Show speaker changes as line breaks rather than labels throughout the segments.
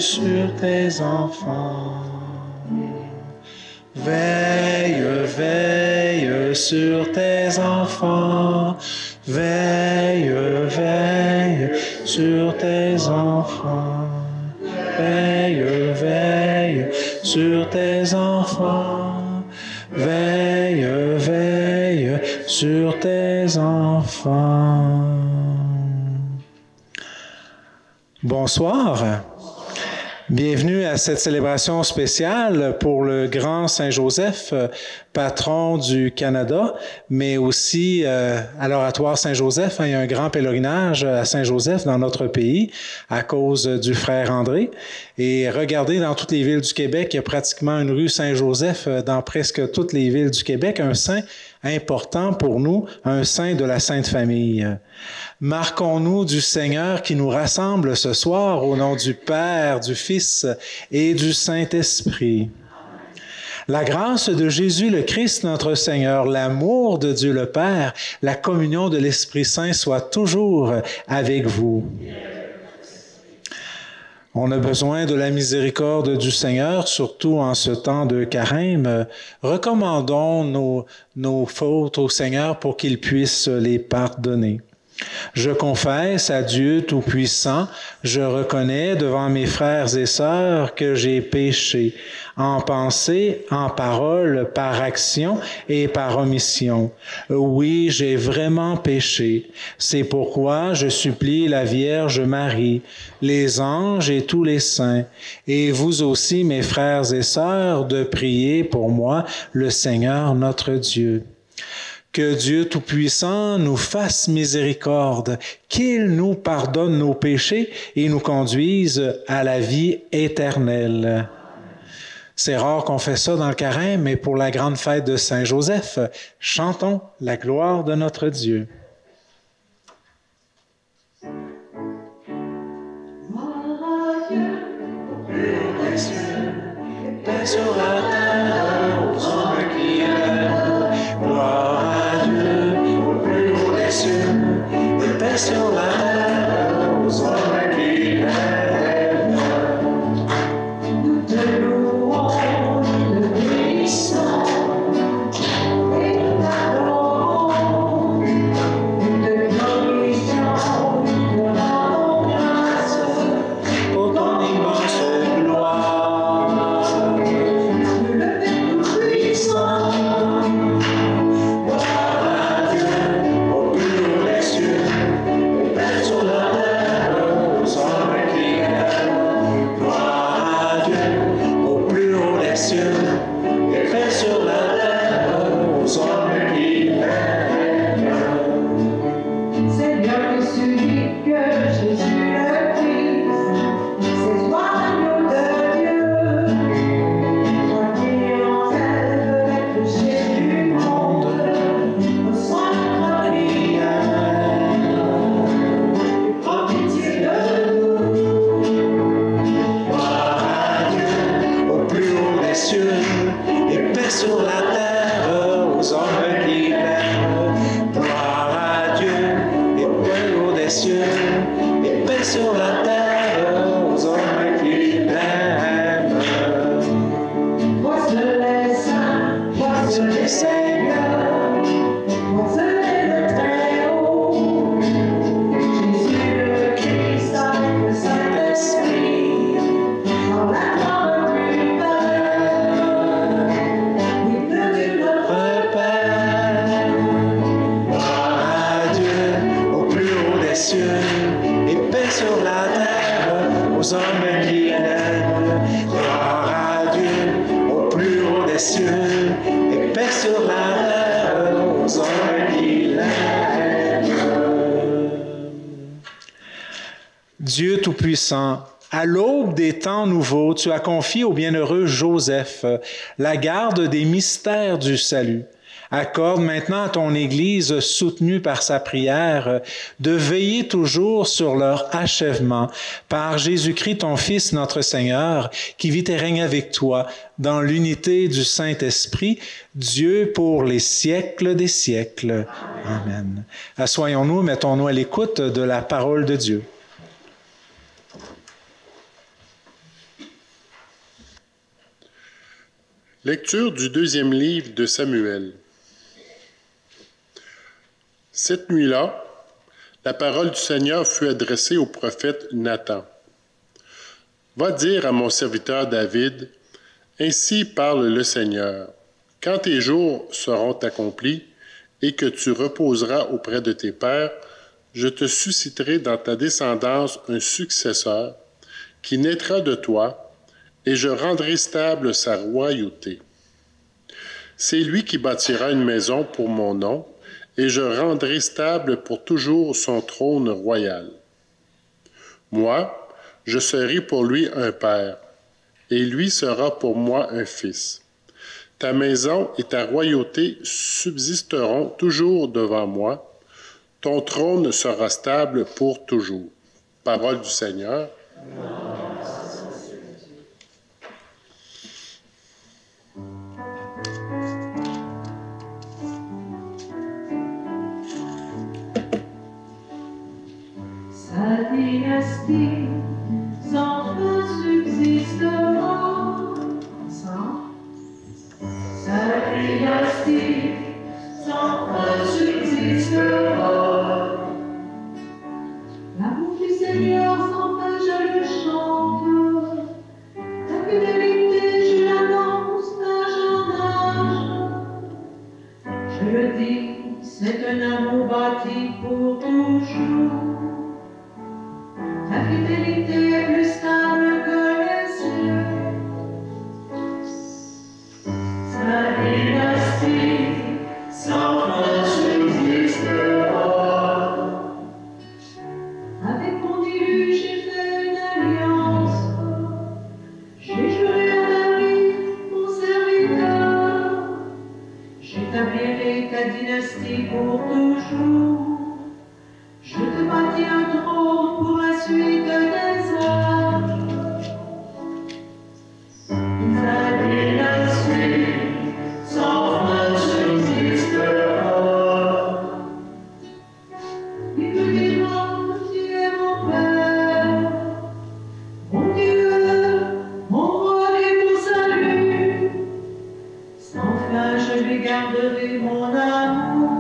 sur tes enfants. Veille, veille sur tes enfants. Veille, veille sur tes enfants. Veille, veille sur tes enfants. Veille, veille sur tes enfants. Bonsoir. Bienvenue à cette célébration spéciale pour le grand Saint-Joseph, patron du Canada, mais aussi à l'Oratoire Saint-Joseph. Il y a un grand pèlerinage à Saint-Joseph dans notre pays à cause du frère André. Et regardez, dans toutes les villes du Québec, il y a pratiquement une rue Saint-Joseph dans presque toutes les villes du Québec, un saint important pour nous, un saint de la Sainte Famille. Marquons-nous du Seigneur qui nous rassemble ce soir au nom du Père, du Fils et du Saint-Esprit. La grâce de Jésus le Christ, notre Seigneur, l'amour de Dieu le Père, la communion de l'Esprit Saint soit toujours avec vous. On a besoin de la miséricorde du Seigneur, surtout en ce temps de carême. Recommandons nos fautes au Seigneur pour qu'il puisse les pardonner. Je confesse à Dieu Tout-Puissant, je reconnais devant mes frères et sœurs que j'ai péché, en pensée, en parole, par action et par omission. Oui, j'ai vraiment péché. C'est pourquoi je supplie la Vierge Marie, les anges et tous les saints, et vous aussi, mes frères et sœurs, de prier pour moi, le Seigneur notre Dieu. Que Dieu Tout-Puissant nous fasse miséricorde, qu'il nous pardonne nos péchés et nous conduise à la vie éternelle. C'est rare qu'on fait ça dans le carême, mais pour la grande fête de Saint-Joseph, chantons la gloire de notre Dieu. Paix sur la terre aux hommes qui aiment. Gloire à Dieu au plus haut des cieux. Et paix sur la terre aux hommes qui aiment. Nous te louons, nous te bénissons. Et nous t'adorons. Nous te glorifions, nous te rendons grâce pour ton immense gloire. Dieu Tout-Puissant, à l'aube des temps nouveaux, tu as confié au bienheureux Joseph la garde des mystères du salut. Accorde maintenant à ton Église, soutenue par sa prière, de veiller toujours sur leur achèvement par Jésus-Christ, ton Fils, notre Seigneur, qui vit et règne avec toi dans l'unité du Saint-Esprit, Dieu pour les siècles des siècles. Amen. Assoyons-nous, mettons-nous à l'écoute de la parole de Dieu.
Lecture du deuxième livre de Samuel. Cette nuit-là, la parole du Seigneur fut adressée au prophète Nathan. « Va dire à mon serviteur David, ainsi parle le Seigneur, quand tes jours seront accomplis et que tu reposeras auprès de tes pères, je te susciterai dans ta descendance un successeur qui naîtra de toi, et je rendrai stable sa royauté. C'est lui qui bâtira une maison pour mon nom, et je rendrai stable pour toujours son trône royal. Moi, je serai pour lui un père, et lui sera pour moi un fils. Ta maison et ta royauté subsisteront toujours devant moi. Ton trône sera stable pour toujours. » Parole du Seigneur.
Sa dynastie sans fin subsistera. Ensemble. Sa dynastie sans fin subsistera. L'amour du Seigneur sans fin, je le chante. La fidélité, je l'annonce d'âge en âge. Je le dis, c'est un amour bâti pour toujours. La fidélité est plus stable que les cieux. Sa dynastie sans fin subsistera. Avec mon élu, j'ai fait une alliance. J'ai juré à David, mon serviteur. J'établirai ta dynastie pour toujours. Je te bâtis un trône pour la suite des âges. Ta dynastie sans fin subsistera. Il me dira, tu es mon Père, mon Dieu, mon roi et mon salut. Sans fin, je lui garderai mon amour.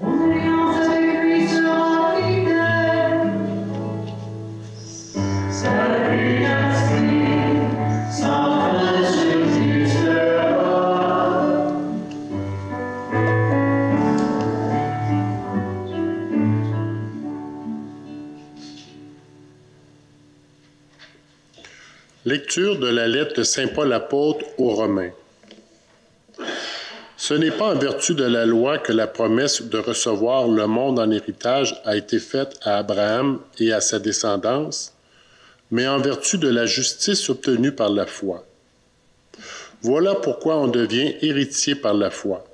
Mon alliance avec lui sera fidèle. Sa dynastie sans fin subsistera.
Lecture de la lettre de saint Paul apôtre aux Romains. Ce n'est pas en vertu de la loi que la promesse de recevoir le monde en héritage a été faite à Abraham et à sa descendance, mais en vertu de la justice obtenue par la foi. Voilà pourquoi on devient héritier par la foi.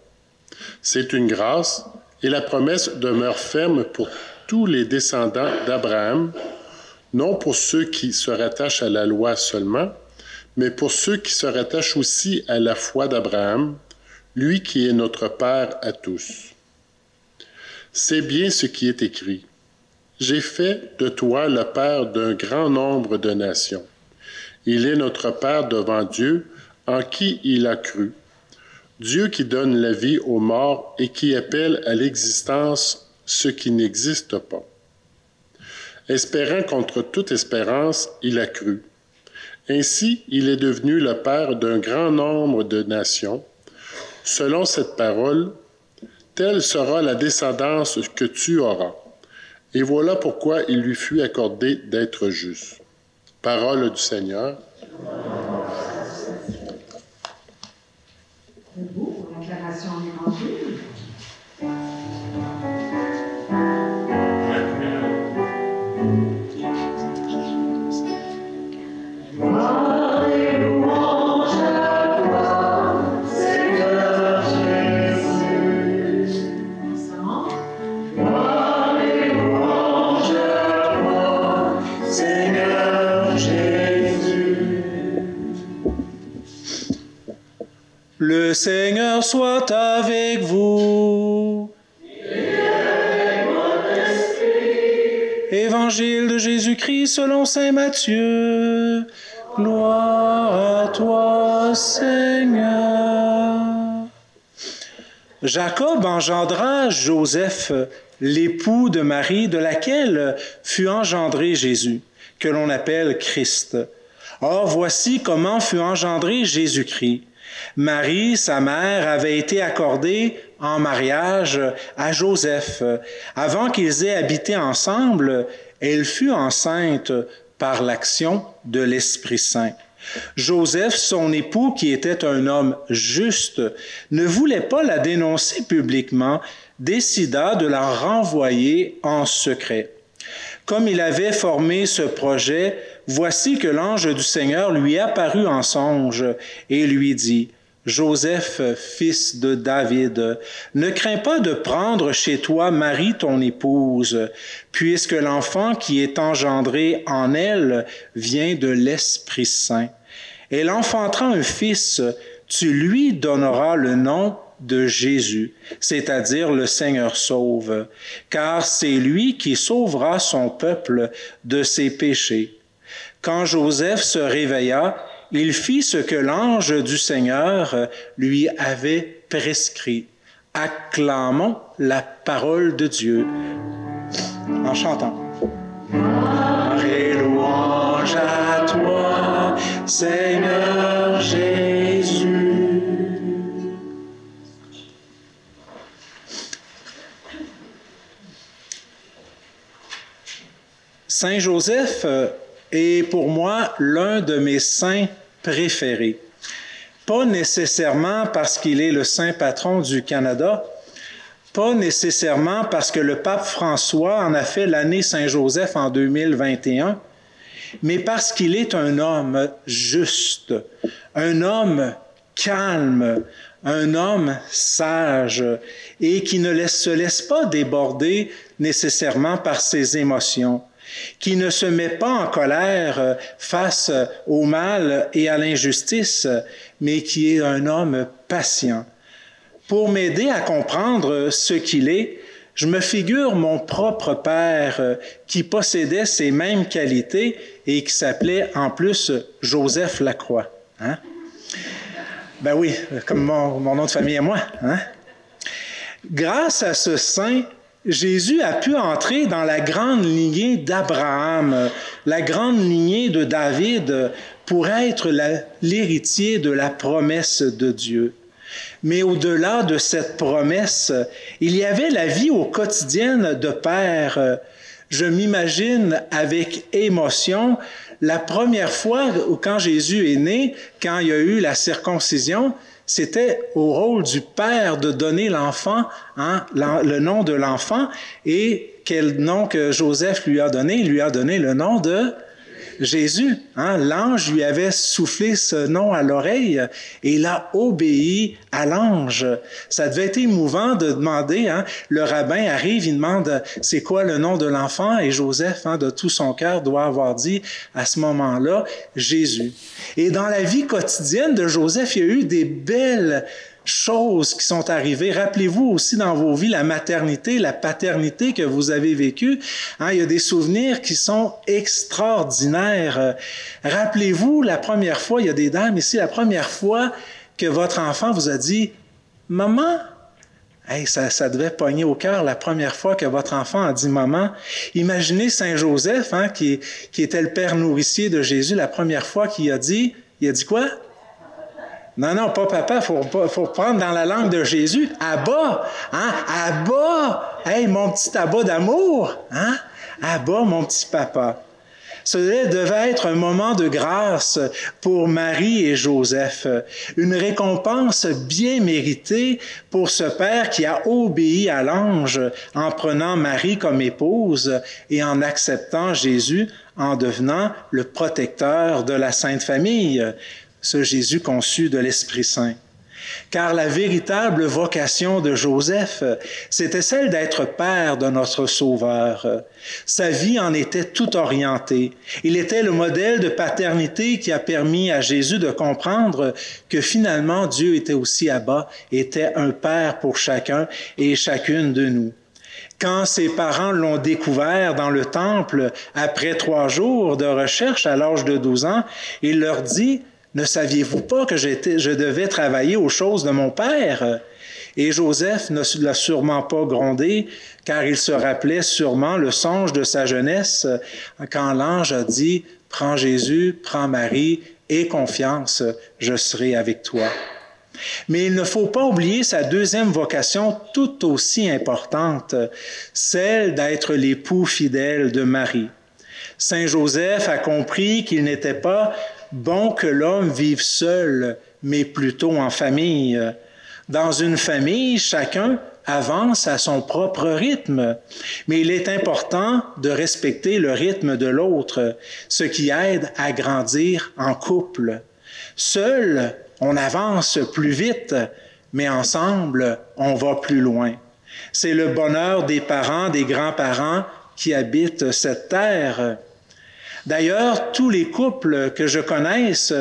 C'est une grâce, et la promesse demeure ferme pour tous les descendants d'Abraham, non pour ceux qui se rattachent à la loi seulement, mais pour ceux qui se rattachent aussi à la foi d'Abraham, lui qui est notre Père à tous. C'est bien ce qui est écrit. J'ai fait de toi le Père d'un grand nombre de nations. Il est notre Père devant Dieu, en qui il a cru. Dieu qui donne la vie aux morts et qui appelle à l'existence ce qui n'existe pas. Espérant contre toute espérance, il a cru. Ainsi, il est devenu le Père d'un grand nombre de nations. Selon cette parole, telle sera la descendance que tu auras. Et voilà pourquoi il lui fut accordé d'être juste. Parole du Seigneur.
Debout pour l'acclamation de l'Évangile.
Le Seigneur soit avec vous. Évangile de Jésus-Christ selon saint Matthieu. Gloire à toi, Seigneur. Jacob engendra Joseph, l'époux de Marie, de laquelle fut engendré Jésus, que l'on appelle Christ. Or, voici comment fut engendré Jésus-Christ. Marie, sa mère, avait été accordée en mariage à Joseph. Avant qu'ils aient habité ensemble, elle fut enceinte par l'action de l'Esprit Saint. Joseph, son époux, qui était un homme juste, ne voulait pas la dénoncer publiquement, décida de la renvoyer en secret. Comme il avait formé ce projet, voici que l'ange du Seigneur lui apparut en songe et lui dit, « Joseph, fils de David, ne crains pas de prendre chez toi Marie ton épouse, puisque l'enfant qui est engendré en elle vient de l'Esprit Saint. Elle enfantera un fils, tu lui donneras le nom de Jésus, c'est-à-dire le Seigneur sauve, car c'est lui qui sauvera son peuple de ses péchés. » Quand Joseph se réveilla, il fit ce que l'ange du Seigneur lui avait prescrit. Acclamons la parole de Dieu en chantant. Gloire et louange à toi, Seigneur Jésus. Saint Joseph est pour moi l'un de mes saints préférés. Pas nécessairement parce qu'il est le saint patron du Canada, pas nécessairement parce que le pape François en a fait l'année Saint-Joseph en 2021, mais parce qu'il est un homme juste, un homme calme, un homme sage et qui ne se laisse pas déborder nécessairement par ses émotions, qui ne se met pas en colère face au mal et à l'injustice, mais qui est un homme patient. Pour m'aider à comprendre ce qu'il est, je me figure mon propre père qui possédait ces mêmes qualités et qui s'appelait en plus Joseph Lacroix. Hein? Ben oui, comme mon nom de famille et moi. Hein? Grâce à ce saint, Jésus a pu entrer dans la grande lignée d'Abraham, la grande lignée de David, pour être l'héritier de la promesse de Dieu. Mais au-delà de cette promesse, il y avait la vie au quotidien de père. Je m'imagine avec émotion la première fois où quand Jésus est né, quand il y a eu la circoncision, c'était au rôle du père de donner l'enfant, hein, le nom de l'enfant, et quel nom que Joseph lui a donné? Il lui a donné le nom de Jésus. Hein? L'ange lui avait soufflé ce nom à l'oreille et il a obéi à l'ange. Ça devait être émouvant de demander, hein, le rabbin arrive, il demande c'est quoi le nom de l'enfant et Joseph, hein, de tout son cœur, doit avoir dit à ce moment-là Jésus. Et dans la vie quotidienne de Joseph, il y a eu des belles choses qui sont arrivées. Rappelez-vous aussi dans vos vies la maternité, la paternité que vous avez vécue. Hein, il y a des souvenirs qui sont extraordinaires. Rappelez-vous la première fois, il y a des dames ici, la première fois que votre enfant vous a dit « Maman ». Hey, ça devait pogner au cœur la première fois que votre enfant a dit « Maman ». Imaginez Saint Joseph, hein, qui était le père nourricier de Jésus, la première fois qu'il a dit quoi? Non, pas papa, faut prendre dans la langue de Jésus. Abba, hein? Abba, hey, mon petit Abba d'amour, hein? Abba, mon petit papa. Cela devait être un moment de grâce pour Marie et Joseph, une récompense bien méritée pour ce père qui a obéi à l'ange en prenant Marie comme épouse et en acceptant Jésus en devenant le protecteur de la Sainte Famille. Ce Jésus conçu de l'Esprit Saint. Car la véritable vocation de Joseph, c'était celle d'être père de notre Sauveur. Sa vie en était tout orientée. Il était le modèle de paternité qui a permis à Jésus de comprendre que finalement Dieu était aussi Abba, était un père pour chacun et chacune de nous. Quand ses parents l'ont découvert dans le temple après 3 jours de recherche à l'âge de 12 ans, il leur dit, « Ne saviez-vous pas que je devais travailler aux choses de mon père? » Et Joseph ne l'a sûrement pas grondé, car il se rappelait sûrement le songe de sa jeunesse, quand l'ange a dit, « Prends Jésus, prends Marie, aie confiance, je serai avec toi. » Mais il ne faut pas oublier sa deuxième vocation tout aussi importante, celle d'être l'époux fidèle de Marie. Saint Joseph a compris qu'il n'était pas bon que l'homme vive seul, mais plutôt en famille. Dans une famille, chacun avance à son propre rythme, mais il est important de respecter le rythme de l'autre, ce qui aide à grandir en couple. Seul, on avance plus vite, mais ensemble, on va plus loin. C'est le bonheur des parents, des grands-parents qui habitent cette terre. D'ailleurs, tous les couples que je connaisse,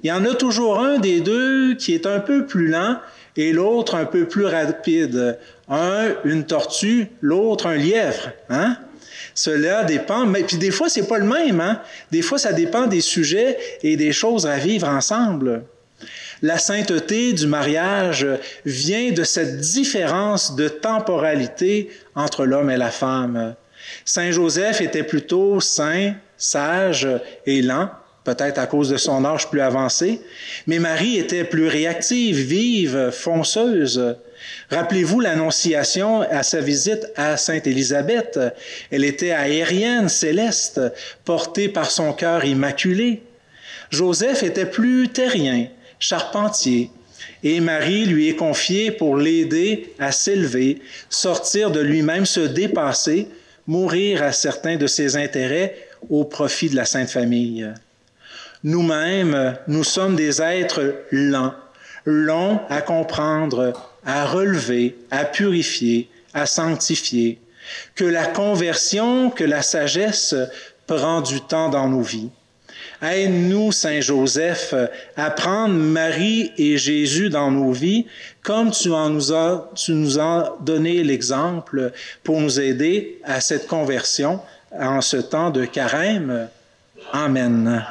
il y en a toujours un des deux qui est un peu plus lent et l'autre un peu plus rapide. Un, une tortue, l'autre, un lièvre. Hein? Cela dépend, mais puis des fois, c'est pas le même. Hein? Des fois, ça dépend des sujets et des choses à vivre ensemble. La sainteté du mariage vient de cette différence de temporalité entre l'homme et la femme. Saint Joseph était plutôt saint, sage et lent, peut-être à cause de son âge plus avancé, mais Marie était plus réactive, vive, fonceuse. Rappelez-vous l'annonciation à sa visite à Sainte Élisabeth. Elle était aérienne, céleste, portée par son cœur immaculé. Joseph était plus terrien, charpentier, et Marie lui est confiée pour l'aider à s'élever, sortir de lui-même, se dépasser, mourir à certains de ses intérêts au profit de la Sainte Famille. Nous-mêmes, nous sommes des êtres lents, longs à comprendre, à relever, à purifier, à sanctifier, que la conversion, que la sagesse prend du temps dans nos vies. Aide-nous, Saint Joseph, à prendre Marie et Jésus dans nos vies, comme tu nous as donné l'exemple pour nous aider à cette conversion en ce temps de carême. Amen.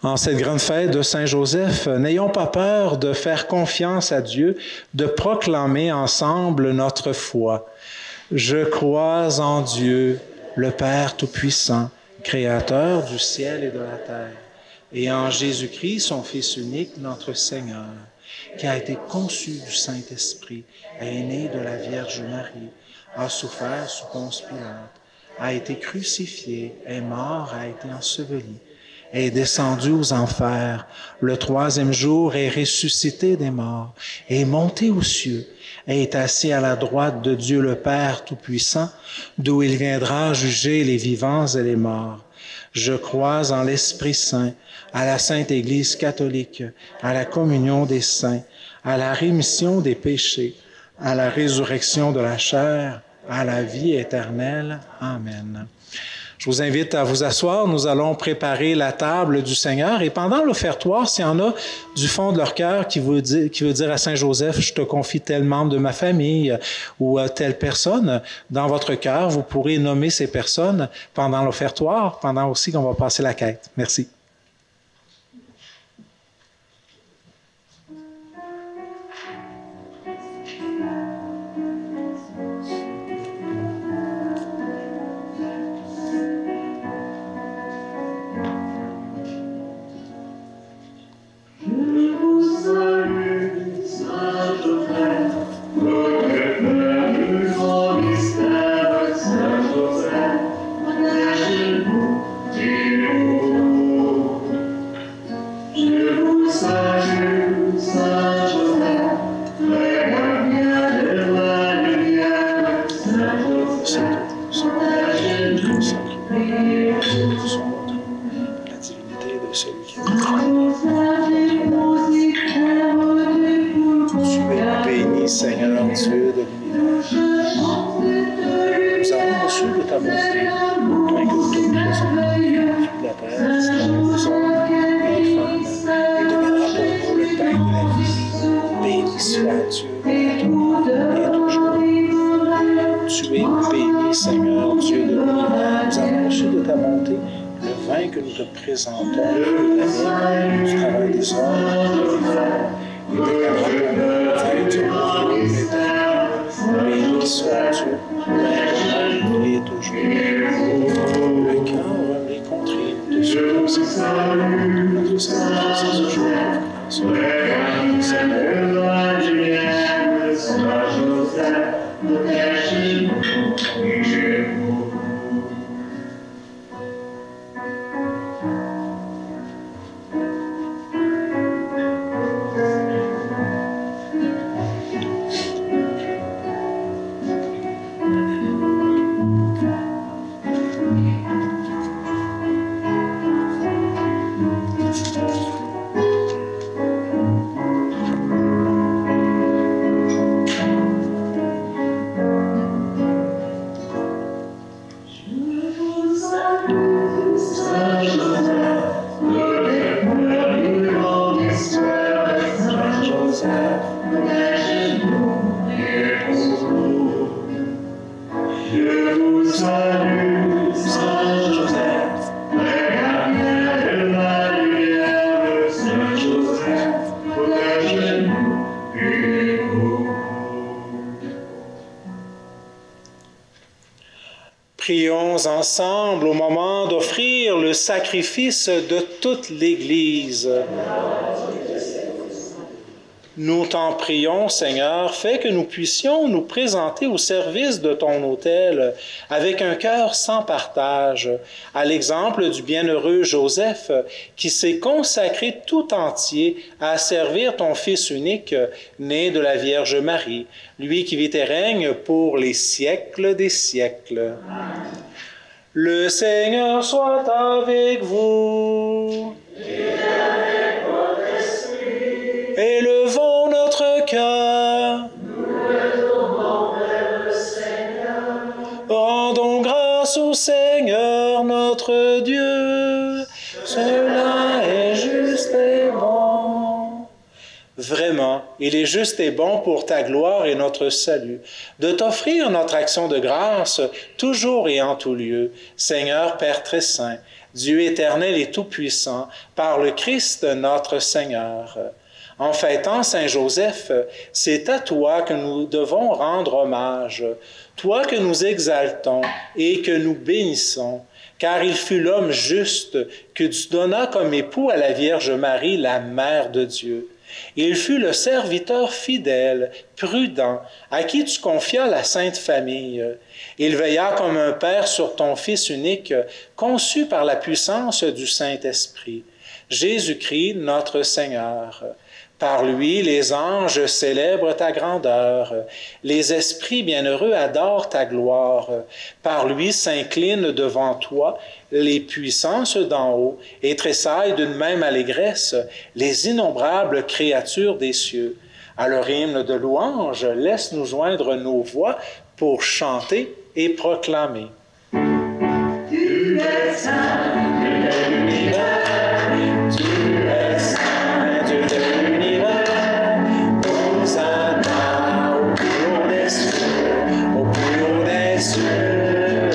En cette grande fête de Saint Joseph, n'ayons pas peur de faire confiance à Dieu, de proclamer ensemble notre foi. Je crois en Dieu, le Père Tout-Puissant, Créateur du ciel et de la terre, et en Jésus-Christ, son Fils unique, notre Seigneur, qui a été conçu du Saint-Esprit, est né de la Vierge Marie, a souffert sous Ponce Pilate, a été crucifié, est mort, a été enseveli, est descendu aux enfers, le 3e jour est ressuscité des morts, est monté aux cieux, est assis à la droite de Dieu le Père Tout-Puissant, d'où il viendra juger les vivants et les morts. Je crois en l'Esprit Saint, à la Sainte Église catholique, à la communion des saints, à la rémission des péchés, à la résurrection de la chair, à la vie éternelle. Amen. Je vous invite à vous asseoir. Nous allons préparer la table du Seigneur. Et pendant l'offertoire, s'il y en a du fond de leur cœur qui veut dire à Saint Joseph, je te confie tel membre de ma famille ou telle personne, dans votre cœur, vous pourrez nommer ces personnes pendant l'offertoire, pendant aussi qu'on va passer la quête. Merci. Seigneur Dieu de l'univers. ta bonté, afin que nous te présentons de la terre, les hommes, les femmes, et deviendra pour nous le pain de la vie. Béni soit Dieu, maintenant et toujours. Tu es béni, Seigneur, Dieu de l'univers. Nous avons reçu de ta bonté le vin que nous te présentons, la vie, du travail des hommes, des femmes, et deviendra pour nous le vin du royaume éternel. Béni soit Dieu, maintenant et toujours. Le cœur remis contrit de ce que nous Seigneur, notre Seigneur Jésus, aujourd'hui, Prions ensemble au moment d'offrir le sacrifice de toute l'Église. Nous t'en prions, Seigneur, fais que nous puissions nous présenter au service de ton autel avec un cœur sans partage, à l'exemple du bienheureux Joseph qui s'est consacré tout entier à servir ton Fils unique, né de la Vierge Marie, lui qui vit et règne pour les siècles des siècles. Le Seigneur soit avec vous. Élevons notre cœur.
Nous le tournons vers le Seigneur.
Rendons grâce au Seigneur notre Dieu. Cela est juste et bon. Vraiment, il est juste et bon pour ta gloire et notre salut, de t'offrir notre action de grâce toujours et en tout lieu. Seigneur Père très saint, Dieu éternel et tout-puissant, par le Christ notre Seigneur. En fêtant Saint Joseph, c'est à toi que nous devons rendre hommage, toi que nous exaltons et que nous bénissons, car il fut l'homme juste que tu donnas comme époux à la Vierge Marie, la Mère de Dieu. Il fut le serviteur fidèle, prudent, à qui tu confias la Sainte Famille. Il veilla comme un père sur ton Fils unique, conçu par la puissance du Saint-Esprit, Jésus-Christ notre Seigneur. Par lui, les anges célèbrent ta grandeur, les esprits bienheureux adorent ta gloire. Par lui s'inclinent devant toi les puissances d'en haut et tressaillent d'une même allégresse les innombrables créatures des cieux. À leur hymne de louange, laisse-nous joindre nos voix pour chanter et proclamer.
Tu es saint, Dieu de l'univers, tu es saint, Dieu de l'univers. Hosanna au plus haut des cieux, au plus haut des cieux.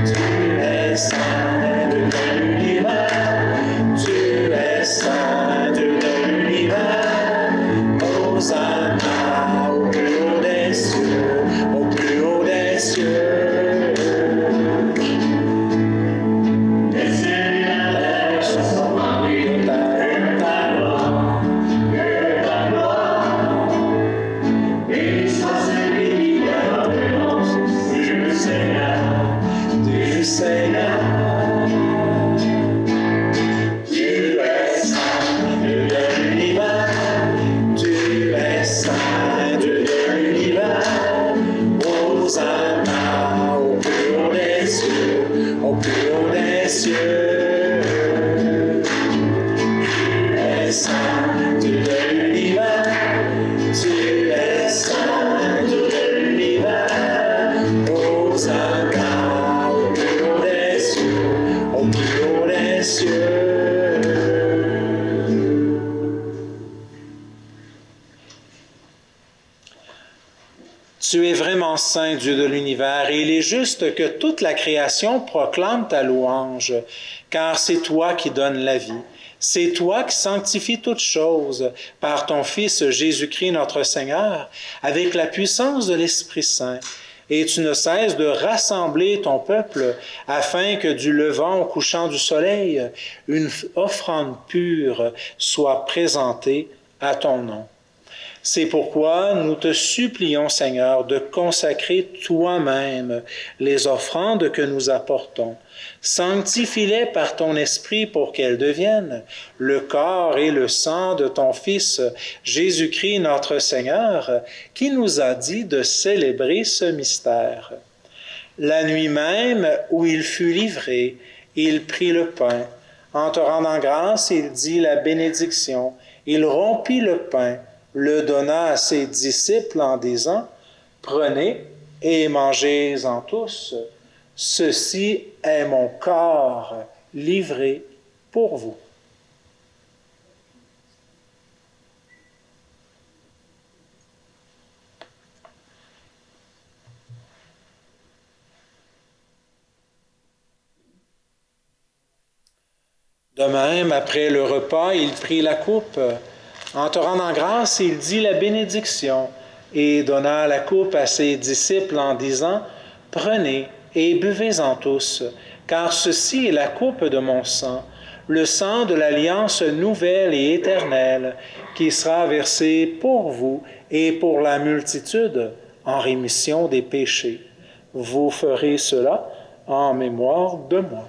Tu es saint, Dieu de l'univers, tu es saint, Dieu de l'univers. Hosanna au plus haut des cieux, au plus haut des cieux.
Tu es vraiment saint, Dieu de l'univers, et il est juste que toute la création proclame ta louange, car c'est toi qui donnes la vie. C'est toi qui sanctifies toutes choses par ton Fils Jésus-Christ notre Seigneur, avec la puissance de l'Esprit Saint. Et tu ne cesses de rassembler ton peuple afin que du levant au couchant du soleil, une offrande pure soit présentée à ton nom. C'est pourquoi nous te supplions, Seigneur, de consacrer toi-même les offrandes que nous apportons. Sanctifie-les par ton esprit pour qu'elles deviennent le corps et le sang de ton Fils Jésus-Christ notre Seigneur, qui nous a dit de célébrer ce mystère. La nuit même où il fut livré, il prit le pain. En te rendant grâce, il dit la bénédiction. Il rompit le pain, le donna à ses disciples en disant, « Prenez et mangez-en tous. Ceci est mon corps livré pour vous. » De même, après le repas, il prit la coupe. En te rendant grâce, il dit la bénédiction et donna la coupe à ses disciples en disant, « Prenez et buvez-en tous, car ceci est la coupe de mon sang, le sang de l'alliance nouvelle et éternelle, qui sera versé pour vous et pour la multitude en rémission des péchés. Vous ferez cela en mémoire de moi. »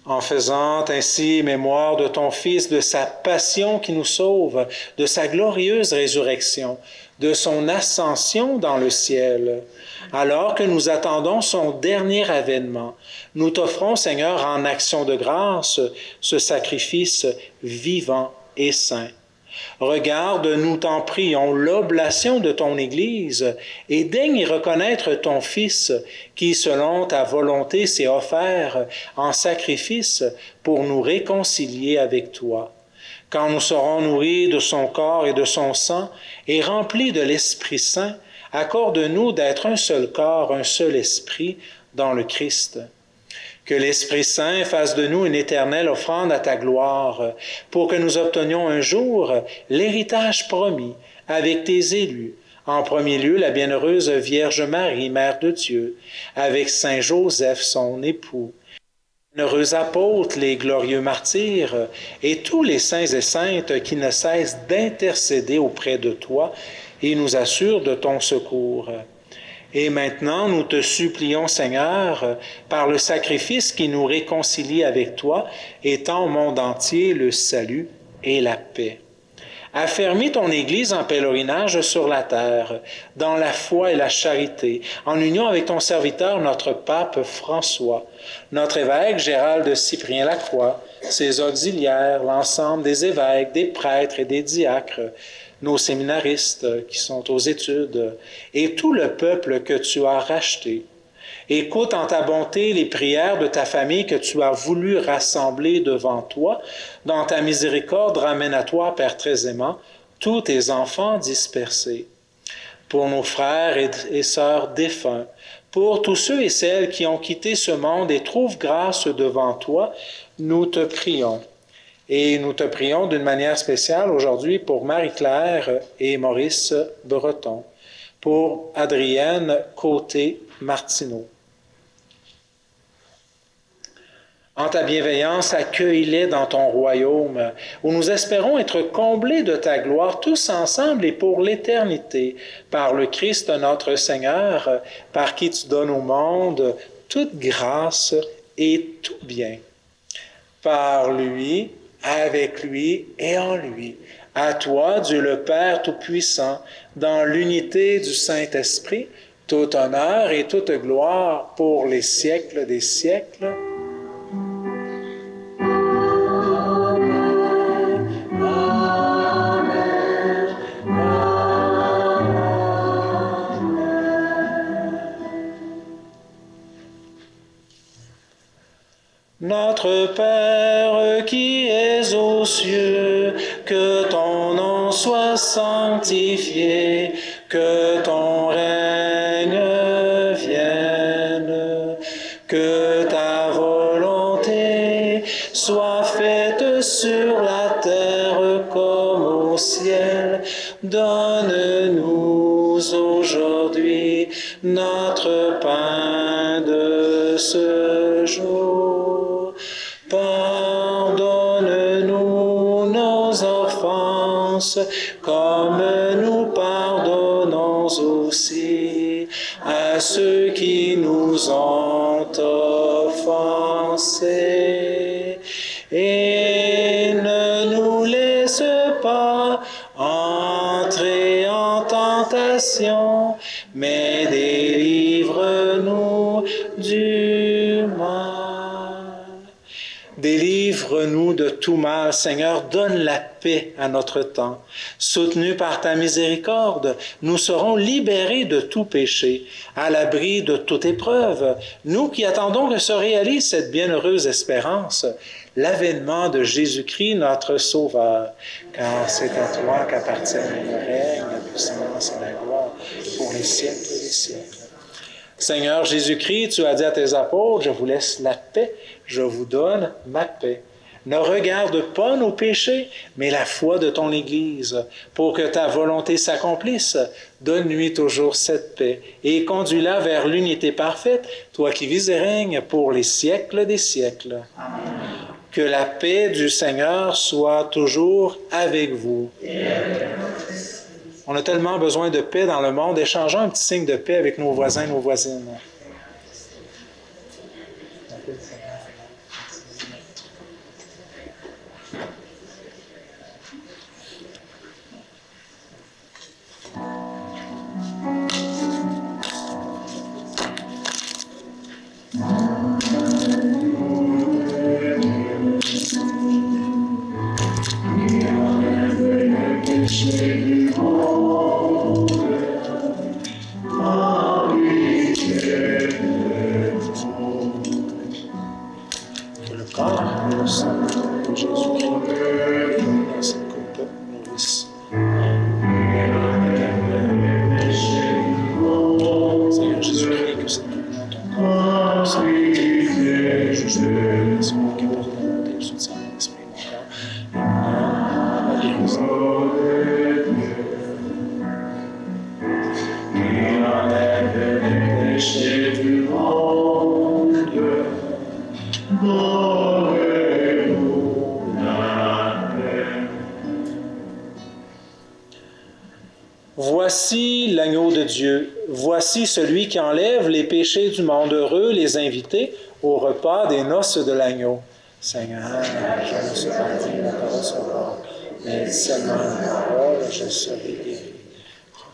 En faisant ainsi mémoire de ton Fils, de sa passion qui nous sauve, de sa glorieuse résurrection, de son ascension dans le ciel, alors que nous attendons son dernier avènement, nous t'offrons, Seigneur, en action de grâce, ce sacrifice vivant et saint. Regarde, nous t'en prions, l'oblation de ton Église et daigne y reconnaître ton Fils qui, selon ta volonté, s'est offert en sacrifice pour nous réconcilier avec toi. Quand nous serons nourris de son corps et de son sang et remplis de l'Esprit Saint, accorde-nous d'être un seul corps, un seul esprit dans le Christ. Que l'Esprit Saint fasse de nous une éternelle offrande à ta gloire, pour que nous obtenions un jour l'héritage promis avec tes élus. En premier lieu, la bienheureuse Vierge Marie, Mère de Dieu, avec Saint Joseph, son époux, les bienheureux apôtres, les glorieux martyrs, et tous les saints et saintes qui ne cessent d'intercéder auprès de toi et nous assurent de ton secours. Et maintenant, nous te supplions, Seigneur, par le sacrifice qui nous réconcilie avec toi, étends au monde entier le salut et la paix. Affermis ton Église en pèlerinage sur la terre, dans la foi et la charité, en union avec ton serviteur, notre pape François, notre évêque Gérald de Cyprien Lacroix, ses auxiliaires, l'ensemble des évêques, des prêtres et des diacres, nos séminaristes qui sont aux études, et tout le peuple que tu as racheté. Écoute en ta bonté les prières de ta famille que tu as voulu rassembler devant toi. Dans ta miséricorde, ramène à toi, Père très aimant, tous tes enfants dispersés. Pour nos frères et sœurs défunts, pour tous ceux et celles qui ont quitté ce monde et trouvent grâce devant toi, nous te prions. Et nous te prions d'une manière spéciale aujourd'hui pour Marie-Claire et Maurice Breton, pour Adrienne Côté-Martineau. En ta bienveillance, accueille-les dans ton royaume, où nous espérons être comblés de ta gloire tous ensemble et pour l'éternité, par le Christ notre Seigneur, par qui tu donnes au monde toute grâce et tout bien. Par lui, avec lui et en lui. À toi, Dieu le Père Tout-Puissant, dans l'unité du Saint-Esprit, tout honneur et toute gloire pour les siècles des siècles. Notre Père qui es aux cieux, que ton nom soit sanctifié, que ton règne vienne, que ta volonté soit faite sur la terre comme au ciel. Donne-nous aujourd'hui notre pain de ce jour. Pardonne-nous nos offenses, comme nous pardonnons aussi à ceux qui nous ont offensés. Et ne nous laisse pas entrer en tentation, mais délivre-nous du mal. Délivre-nous de tout mal, Seigneur, donne la paix à notre temps. Soutenus par ta miséricorde, nous serons libérés de tout péché, à l'abri de toute épreuve, nous qui attendons que se réalise cette bienheureuse espérance, l'avènement de Jésus-Christ, notre Sauveur. Car c'est à toi qu'appartiennent le règne, la puissance et la gloire pour les siècles des siècles. Seigneur Jésus-Christ, tu as dit à tes apôtres, je vous laisse la paix, je vous donne ma paix. Ne regarde pas nos péchés, mais la foi de ton Église, pour que ta volonté s'accomplisse. Donne-lui toujours cette paix et conduis-la vers l'unité parfaite, toi qui vis et règnes pour les siècles des siècles. Amen. Que la paix du Seigneur soit toujours avec vous. On a tellement besoin de paix dans le monde. Échangeons un petit signe de paix avec nos voisins et nos voisines. Voici l'agneau de Dieu, voici celui qui enlève les péchés du monde. Heureux les invités au repas des noces de l'agneau. Seigneur, je ne suis pas digne de ta recevoir, mais seulement une parole, je serai guéri.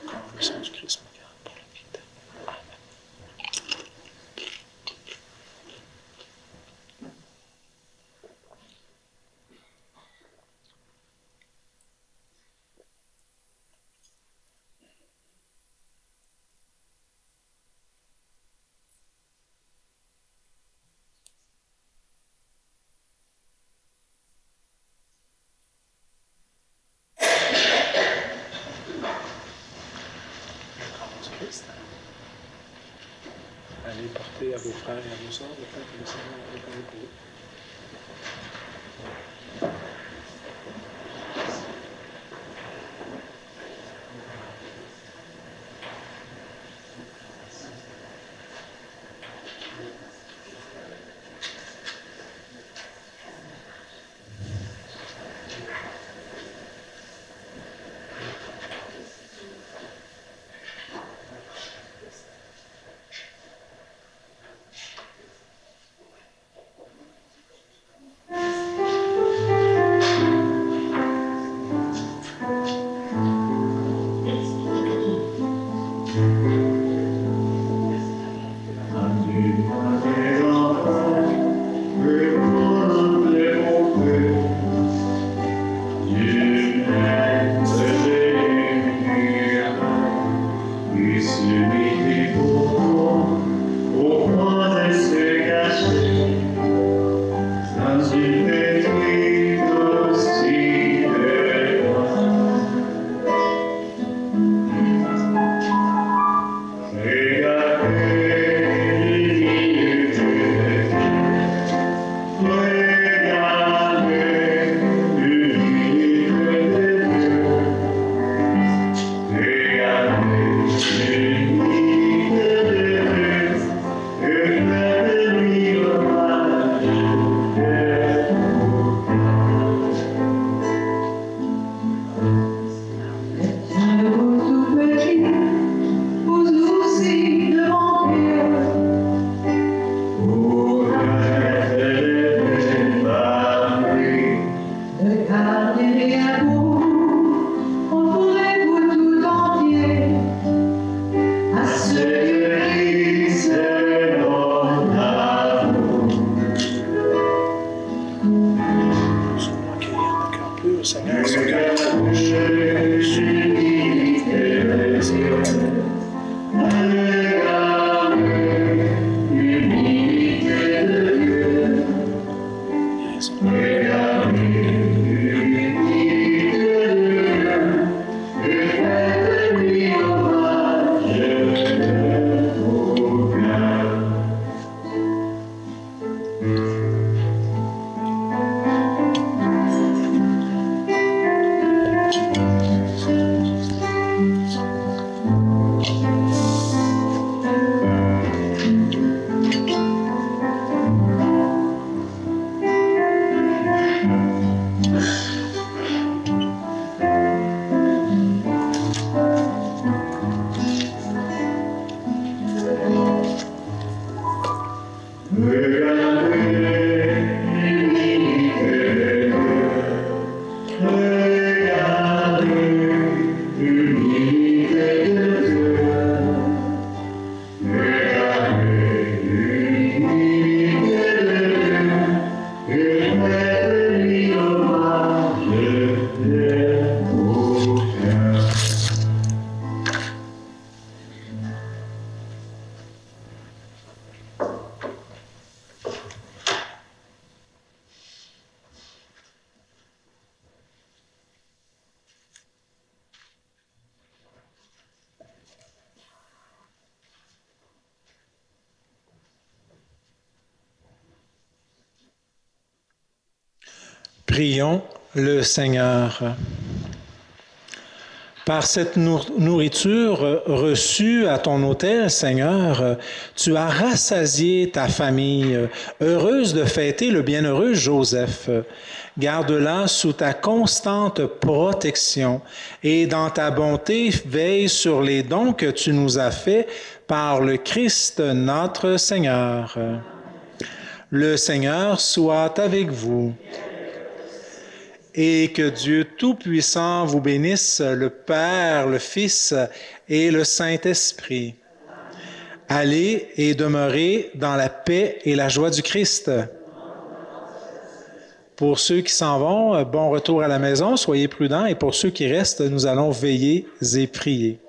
Encore le sang du Christ me garde pour la vie éternelle. Allez porter à vos frères et à vos sœurs le fait que le Seigneur est avec vous. Prions le Seigneur. Par cette nourriture reçue à ton autel, Seigneur, tu as rassasié ta famille, heureuse de fêter le bienheureux Joseph. Garde-la sous ta constante protection et dans ta bonté, veille sur les dons que tu nous as faits par le Christ notre Seigneur. Le Seigneur soit avec vous. Et que Dieu Tout-Puissant vous bénisse, le Père, le Fils et le Saint-Esprit. Allez et demeurez dans la paix et la joie du Christ. Pour ceux qui s'en vont, bon retour à la maison, soyez prudents, et pour ceux qui restent, nous allons veiller et prier.